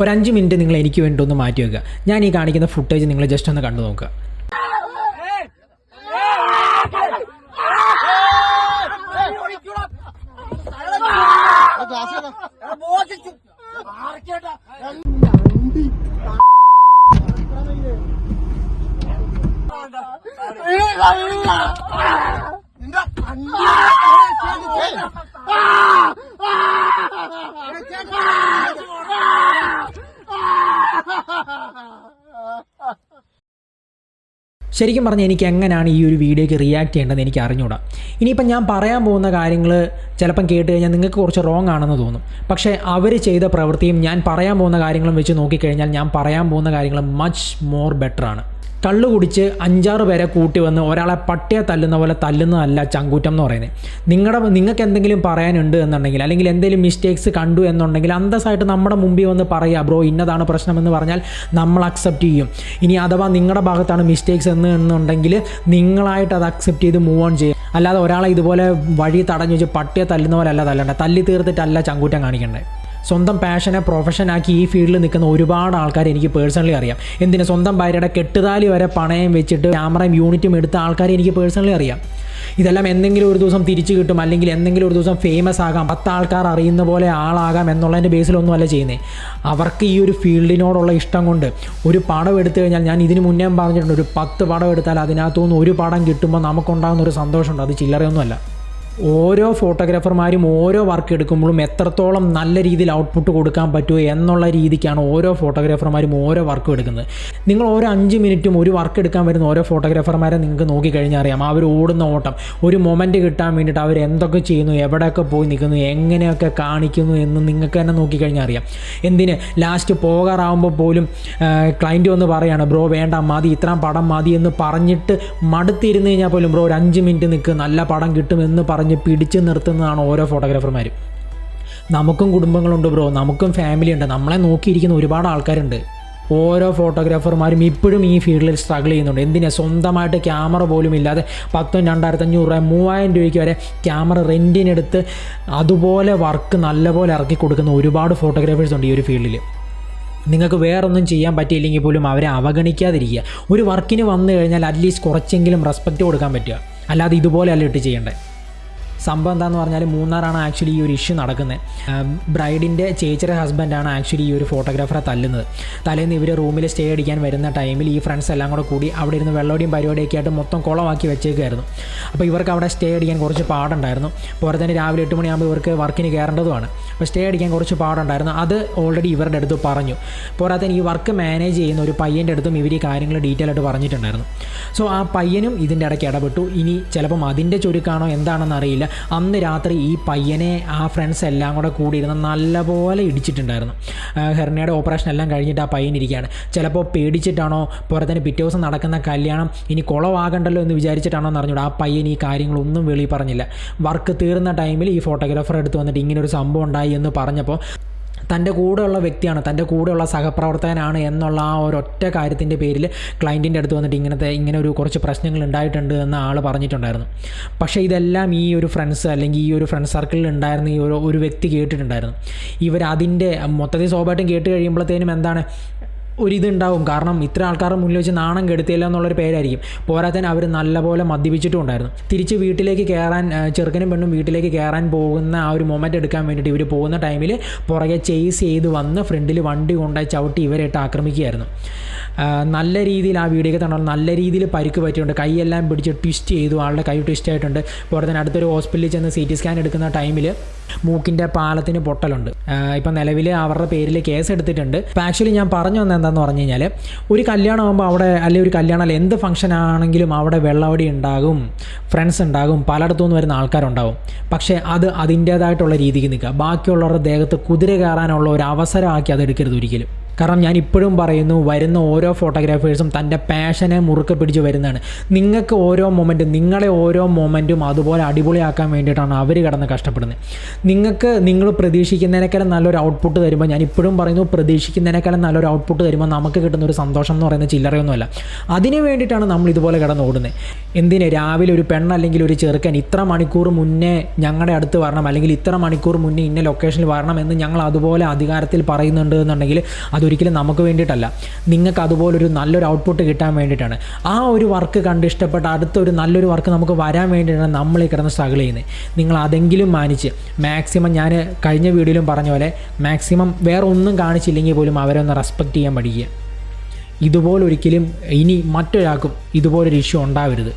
ഒരു 5 മിനിറ്റ് നിങ്ങൾ എനിക്ക് വേണ്ടി ഒന്ന് മാറ്റി വെക്കുക. ഞാൻ ഈ കാണിക്കുന്ന ഫുട്ടേജ് നിങ്ങൾ ജസ്റ്റ് ഒന്ന് കണ്ടു നോക്കുക. ശരിക്കും പറഞ്ഞാൽ എനിക്ക് എങ്ങനെയാണ് ഈ ഒരു വീഡിയോയ്ക്ക് റിയാക്ട് ചെയ്യേണ്ടതെന്ന് എനിക്ക് അറിഞ്ഞൂടാ. ഇനിയിപ്പം ഞാൻ പറയാൻ പോകുന്ന കാര്യങ്ങൾ ചിലപ്പം കേട്ട് കഴിഞ്ഞാൽ നിങ്ങൾക്ക് കുറച്ച് റോങ് ആണെന്ന് തോന്നും. പക്ഷേ അവർ ചെയ്ത പ്രവൃത്തിയും ഞാൻ പറയാൻ പോകുന്ന കാര്യങ്ങളും വെച്ച് നോക്കിക്കഴിഞ്ഞാൽ ഞാൻ പറയാൻ പോകുന്ന കാര്യങ്ങൾ മച്ച് മോർ ബെറ്ററാണ്. കള്ളു കുടിച്ച് 5-6 പേരെ കൂട്ടി വന്ന് ഒരാളെ പട്ടിയെ തല്ലുന്ന പോലെ തല്ലുന്നതല്ല ചങ്കൂറ്റം എന്ന് പറയുന്നത്. നിങ്ങൾക്ക് എന്തെങ്കിലും പറയാനുണ്ട് എന്നുണ്ടെങ്കിൽ, അല്ലെങ്കിൽ എന്തെങ്കിലും മിസ്റ്റേക്സ് കണ്ടു എന്നുണ്ടെങ്കിൽ അന്തസ്സായിട്ട് നമ്മുടെ മുമ്പിൽ വന്ന് പറയുക, ബ്രോ ഇന്നതാണ് പ്രശ്നമെന്ന് പറഞ്ഞാൽ നമ്മൾ അക്സെപ്റ്റ് ചെയ്യും. ഇനി അഥവാ നിങ്ങളുടെ ഭാഗത്താണ് മിസ്റ്റേക്സ് എന്നുണ്ടെങ്കിൽ നിങ്ങളായിട്ട് അത് അക്സെപ്റ്റ് ചെയ്ത് മൂവ് ഓൺ ചെയ്യും. അല്ലാതെ ഒരാളെ ഇതുപോലെ വഴി തടഞ്ഞു വെച്ച് പട്ടിയെ തല്ലുന്ന പോലെ അല്ല തല്ലണ്ടേ, തല്ലി തീർത്തിട്ടല്ല ചങ്കൂറ്റം കാണിക്കണ്ടേ. സ്വന്തം പാഷനെ പ്രൊഫഷനാക്കി ഈ ഫീൽഡിൽ നിൽക്കുന്ന ഒരുപാട് ആൾക്കാർ എനിക്ക് പേഴ്സണലി അറിയാം. എന്തിന്, സ്വന്തം ഭാര്യയുടെ കെട്ടുതാലി വരെ പണയം വെച്ചിട്ട് ക്യാമറയും യൂണിറ്റും എടുത്ത ആൾക്കാരെ എനിക്ക് പേഴ്സണലി അറിയാം. ഇതെല്ലാം എന്തെങ്കിലും ഒരു ദിവസം തിരിച്ചു കിട്ടും, അല്ലെങ്കിൽ എന്തെങ്കിലും ഒരു ദിവസം ഫേമസ് ആകാം, 10 ആൾക്കാർ അറിയുന്ന പോലെ ആളാകാം എന്നുള്ളതിൻ്റെ ബേസിലൊന്നും അല്ല ചെയ്യുന്നത്. അവർക്ക് ഈ ഒരു ഫീൽഡിനോടുള്ള ഇഷ്ടം കൊണ്ട് ഒരു പടം എടുത്തു കഴിഞ്ഞാൽ, ഞാൻ ഇതിന് മുന്നേ പറഞ്ഞിട്ടുണ്ട്, ഒരു 10 പടം എടുത്താൽ അതിനകത്തുനിന്ന് ഒരു പടം കിട്ടുമ്പോൾ നമുക്കുണ്ടാകുന്ന ഒരു സന്തോഷമുണ്ട്, അത് ചില്ലറയൊന്നുമല്ല. ഓരോ ഫോട്ടോഗ്രാഫർമാരും ഓരോ വർക്ക് എടുക്കുമ്പോഴും എത്രത്തോളം നല്ല രീതിയിൽ ഔട്ട്പുട്ട് കൊടുക്കാൻ പറ്റുമോ എന്നുള്ള രീതിക്കാണ് ഓരോ ഫോട്ടോഗ്രാഫർമാരും ഓരോ വർക്കും എടുക്കുന്നത്. നിങ്ങൾ ഓരോ 5 മിനിറ്റും ഒരു വർക്ക് എടുക്കാൻ വരുന്ന ഓരോ ഫോട്ടോഗ്രാഫർമാരെ നിങ്ങൾക്ക് നോക്കിക്കഴിഞ്ഞാൽ അറിയാം. അവർ ഓടുന്ന ഓട്ടം, ഒരു മൊമെൻറ്റ് കിട്ടാൻ വേണ്ടിയിട്ട് അവർ എന്തൊക്കെ ചെയ്യുന്നു, എവിടെയൊക്കെ പോയി നിൽക്കുന്നു, എങ്ങനെയൊക്കെ കാണിക്കുന്നു എന്ന് നിങ്ങൾക്ക് തന്നെ നോക്കിക്കഴിഞ്ഞാൽ അറിയാം. എന്തിന്, ലാസ്റ്റ് പോകാറാവുമ്പോൾ പോലും ക്ലയൻറ്റ് വന്ന് പറയാണ്, ബ്രോ വേണ്ട മതി, ഇത്രയും പടം മതി എന്ന് പറഞ്ഞിട്ട് മടുത്തിരുന്ന് കഴിഞ്ഞാൽ പോലും ബ്രോ ഒരു 5 മിനിറ്റ് നിൽക്ക്, നല്ല പടം കിട്ടുമെന്ന് പറഞ്ഞ് പിടിച്ചു നിർത്തുന്നതാണ് ഓരോ ഫോട്ടോഗ്രാഫർമാരും. നമുക്കും കുടുംബങ്ങളുണ്ട് ബ്രോ, നമുക്കും ഫാമിലി ഉണ്ട്, നമ്മളെ നോക്കിയിരിക്കുന്ന ഒരുപാട് ആൾക്കാരുണ്ട്. ഓരോ ഫോട്ടോഗ്രാഫർമാരും ഇപ്പോഴും ഈ ഫീൽഡിൽ സ്ട്രഗിൾ ചെയ്യുന്നുണ്ട്. എന്തിനാ, സ്വന്തമായിട്ട് ക്യാമറ പോലും ഇല്ലാതെ 10,000, 2,500 രൂപ, 3,000 രൂപയ്ക്ക് വരെ ക്യാമറ റെൻറ്റിനെടുത്ത് അതുപോലെ വർക്ക് നല്ലപോലെ ഇറക്കി കൊടുക്കുന്ന ഒരുപാട് ഫോട്ടോഗ്രാഫേഴ്സ് ഉണ്ട് ഈ ഒരു ഫീൽഡിൽ. നിങ്ങൾക്ക് വേറൊന്നും ചെയ്യാൻ പറ്റിയില്ലെങ്കിൽ പോലും അവരെ അവഗണിക്കാതിരിക്കുക. ഒരു വർക്കിന് വന്നു കഴിഞ്ഞാൽ അറ്റ്ലീസ്റ്റ് കുറച്ചെങ്കിലും റെസ്പെക്റ്റ് കൊടുക്കാൻ പറ്റുക, അല്ലാതെ ഇതുപോലെ അല്ല ഇട്ട് ചെയ്യേണ്ടത്. സംഭവം എന്താണെന്ന് പറഞ്ഞാൽ, മൂന്നാറാണ് ആക്ച്വലി ഈ ഒരു ഇഷ്യൂ നടക്കുന്നത്. ബ്രൈഡിൻ്റെ ചേച്ചിയുടെ ഹസ്ബൻഡാണ് ആക്ച്വലി ഈ ഒരു ഫോട്ടോഗ്രാഫറെ തല്ലുന്നത്. തലേന്ന് ഇവർ റൂമിൽ സ്റ്റേ അടിക്കാൻ വരുന്ന ടൈമിൽ ഈ ഫ്രണ്ട്സ് എല്ലാം കൂടി അവിടെ ഇരുന്ന് വെള്ളോടിയും പരിപാടിയൊക്കെ ആയിട്ട് മൊത്തം കുളമാക്കി വെച്ചേക്കായിരുന്നു. അപ്പോൾ ഇവർക്ക് അവിടെ സ്റ്റേ അടിക്കാൻ കുറച്ച് പാടുണ്ടായിരുന്നു. പോരെ തന്നെ രാവിലെ 8 മണിയാകുമ്പോൾ ഇവർക്ക് വർക്കിന് കയറേണ്ടതുമാണ്. അപ്പോൾ സ്റ്റേ അടിക്കാൻ കുറച്ച് പാടുണ്ടായിരുന്നു. അത് ഓൾറെഡി ഇവരുടെ അടുത്ത് പറഞ്ഞു. പോരാത്തതിന് ഈ വർക്ക് മാനേജ് ചെയ്യുന്ന ഒരു പയ്യൻ്റെ അടുത്തും ഇവർ ഈ കാര്യങ്ങൾ ഡീറ്റെയിൽ ആയിട്ട് പറഞ്ഞിട്ടുണ്ടായിരുന്നു. സോ ആ പയ്യനും ഇതിൻ്റെ ഇടയ്ക്ക് ഇടപെട്ടു. ഇനി ചിലപ്പം അതിൻ്റെ ചുരുക്കാണോ എന്താണെന്ന് അറിയില്ല, അന്ന് രാത്രി ഈ പയ്യനെ ആ ഫ്രണ്ട്സ് എല്ലാം കൂടിയിരുന്ന് നല്ലപോലെ ഇടിച്ചിട്ടുണ്ടായിരുന്നു. ഹെർണിയയുടെ ഓപ്പറേഷൻ എല്ലാം കഴിഞ്ഞിട്ട് ആ പയ്യൻ ഇരിക്കുകയാണ്. ചിലപ്പോൾ പേടിച്ചിട്ടാണോ, പുറത്തിന് പിറ്റേ ദിവസം നടക്കുന്ന കല്യാണം ഇനി കുളമാകണ്ടല്ലോ എന്ന് വിചാരിച്ചിട്ടാണോ എന്ന് അറിഞ്ഞൂടാ, ആ പയ്യൻ ഈ കാര്യങ്ങളൊന്നും വെളിയിൽ പറഞ്ഞില്ല. വർക്ക് തീർന്ന ടൈമിൽ ഈ ഫോട്ടോഗ്രാഫർ അടുത്ത് വന്നിട്ട് ഇങ്ങനൊരു സംഭവം ഉണ്ടായി എന്ന് പറഞ്ഞപ്പോൾ തൻ്റെ കൂടെയുള്ള വ്യക്തിയാണ്, തൻ്റെ കൂടെയുള്ള സഹപ്രവർത്തകനാണ് എന്നുള്ള ആ ഒരൊറ്റ കാര്യത്തിൻ്റെ പേരിൽ ക്ലയൻറ്റിൻ്റെ അടുത്ത് വന്നിട്ട് ഇങ്ങനെ ഒരു കുറച്ച് പ്രശ്നങ്ങൾ ഉണ്ടായിട്ടുണ്ട് എന്ന് ആൾ പറഞ്ഞിട്ടുണ്ടായിരുന്നു. പക്ഷേ ഇതെല്ലാം ഈ ഒരു ഫ്രണ്ട്സ്, അല്ലെങ്കിൽ ഈ ഒരു ഫ്രണ്ട് സർക്കിളിൽ ഉണ്ടായിരുന്ന ഈ ഒരു വ്യക്തി കേട്ടിട്ടുണ്ടായിരുന്നു. ഇവരതിൻ്റെ മൊത്തത്തിൽ സ്വാഭാവികമായിട്ടും കേട്ട് കഴിയുമ്പോഴത്തേനും എന്താണ് ഒരിതുണ്ടാവും. കാരണം ഇത്ര ആൾക്കാരുടെ മുന്നിൽ വെച്ച് നാണം കെടുത്തില്ല എന്നുള്ളൊരു പേരായിരിക്കും. പോരാത്തതിന് അവർ നല്ലപോലെ മദ്യപിച്ചിട്ടും ഉണ്ടായിരുന്നു. തിരിച്ച് വീട്ടിലേക്ക് കയറാൻ, ചെറുക്കനും പെണ്ണും വീട്ടിലേക്ക് കയറാൻ പോകുന്ന ആ ഒരു മൊമെൻറ്റ് എടുക്കാൻ വേണ്ടിയിട്ട് ഇവർ പോകുന്ന ടൈമിൽ പുറകെ ചേസ് ചെയ്ത് വന്ന് ഫ്രണ്ടിൽ വണ്ടി കൊണ്ടുപോയി ചവിട്ടി ഇവരായിട്ട് ആക്രമിക്കുകയായിരുന്നു. നല്ല രീതിയിൽ ആ വീഡിയോയ്ക്ക് തന്നെ നല്ല രീതിയിൽ പരിക്ക് പറ്റിയിട്ടുണ്ട്. കൈയെല്ലാം പിടിച്ച് ട്വിസ്റ്റ് ചെയ്തു, ആളുടെ കൈ ട്വിസ്റ്റ് ആയിട്ടുണ്ട്. പോരാത്തതിന് അടുത്തൊരു ഹോസ്പിറ്റലിൽ ചെന്ന് CT സ്കാൻ എടുക്കുന്ന ടൈമിൽ മൂക്കിൻ്റെ പാലത്തിന് പൊട്ടലുണ്ട്. ഇപ്പം നിലവിൽ അവരുടെ പേരിൽ കേസ് എടുത്തിട്ടുണ്ട്. ഇപ്പം ആക്ച്വലി ഞാൻ പറഞ്ഞു വന്നത് എന്താണെന്ന് പറഞ്ഞു കഴിഞ്ഞാൽ, ഒരു കല്യാണം ആകുമ്പോൾ അവിടെ, അല്ലെങ്കിൽ ഒരു കല്യാണം അല്ല എന്ത് ഫംഗ്ഷൻ ആണെങ്കിലും അവിടെ വെള്ളവടി ഉണ്ടാകും, ഫ്രണ്ട്സ് ഉണ്ടാകും, പലയിടത്തു നിന്ന് വരുന്ന ആൾക്കാരുണ്ടാകും. പക്ഷേ അത് അതിൻ്റേതായിട്ടുള്ള രീതിക്ക് നിൽക്കുക. ബാക്കിയുള്ളവരുടെ ദേഹത്ത് കുതിര കയറാനുള്ള ഒരു അവസരമാക്കി അത് എടുക്കരുത് ഒരിക്കലും. കാരണം ഞാൻ ഇപ്പോഴും പറയുന്നു, വരുന്ന ഓരോ ഫോട്ടോഗ്രാഫേഴ്സും തൻ്റെ പാഷനെ മുറുക്കെ പിടിച്ച് വരുന്നതാണ്. നിങ്ങൾക്ക് ഓരോ മൊമെൻറ്റും, നിങ്ങളെ ഓരോ മൊമെൻറ്റും അതുപോലെ അടിപൊളിയാക്കാൻ വേണ്ടിയിട്ടാണ് അവർ കിടന്ന് കഷ്ടപ്പെടുന്നത്. നിങ്ങൾ പ്രതീക്ഷിക്കുന്നതിനേക്കാളും നല്ലൊരു ഔട്ട്പുട്ട് തരുമ്പോൾ, ഞാൻ ഇപ്പോഴും പറയുന്നു, പ്രതീക്ഷിക്കുന്നതിനേക്കാളും നല്ലൊരു ഔട്ട്പുട്ട് തരുമ്പോൾ നമുക്ക് കിട്ടുന്ന ഒരു സന്തോഷം എന്ന് പറയുന്നത് ചില്ലറയൊന്നുമല്ല. അതിന് വേണ്ടിയിട്ടാണ് നമ്മൾ ഇതുപോലെ കിടന്ന് ഓടുന്നത്. എന്തിന് രാവിലെ ഒരു പെണ്ണല്ലെങ്കിൽ ഒരു ചെറുക്കൻ ഇത്ര മണിക്കൂർ മുന്നേ ഞങ്ങളുടെ അടുത്ത് വരണം, അല്ലെങ്കിൽ ഇത്ര മണിക്കൂർ മുന്നേ ഇന്ന ലൊക്കേഷനിൽ വരണം എന്ന് ഞങ്ങൾ അതുപോലെ അധികാരത്തിൽ പറയുന്നുണ്ട് എന്നുണ്ടെങ്കിൽ അതൊരിക്കലും നമുക്ക് വേണ്ടിയിട്ടല്ല, നിങ്ങൾക്ക് അതുപോലൊരു നല്ലൊരു ഔട്ട്പുട്ട് കിട്ടാൻ വേണ്ടിയിട്ടാണ്. ആ ഒരു വർക്ക് കണ്ട് ഇഷ്ടപ്പെട്ട അടുത്തൊരു നല്ലൊരു വർക്ക് നമുക്ക് വരാൻ വേണ്ടിയിട്ടാണ് നമ്മൾ ഈ കിടന്ന് സ്ട്രഗിൾ ചെയ്യുന്നത്. നിങ്ങൾ അതെങ്കിലും മാനിച്ച് മാക്സിമം, ഞാൻ കഴിഞ്ഞ വീഡിയോയിലും പറഞ്ഞ പോലെ, മാക്സിമം വേറെ ഒന്നും കാണിച്ചില്ലെങ്കിൽ പോലും അവരെ ഒന്ന് റെസ്പെക്റ്റ് ചെയ്യാൻ പഠിക്കുക. ഇതുപോലൊരിക്കലും ഇനി മറ്റൊരാൾക്കും ഇതുപോലൊരു ഇഷ്യൂ ഉണ്ടാവരുത്.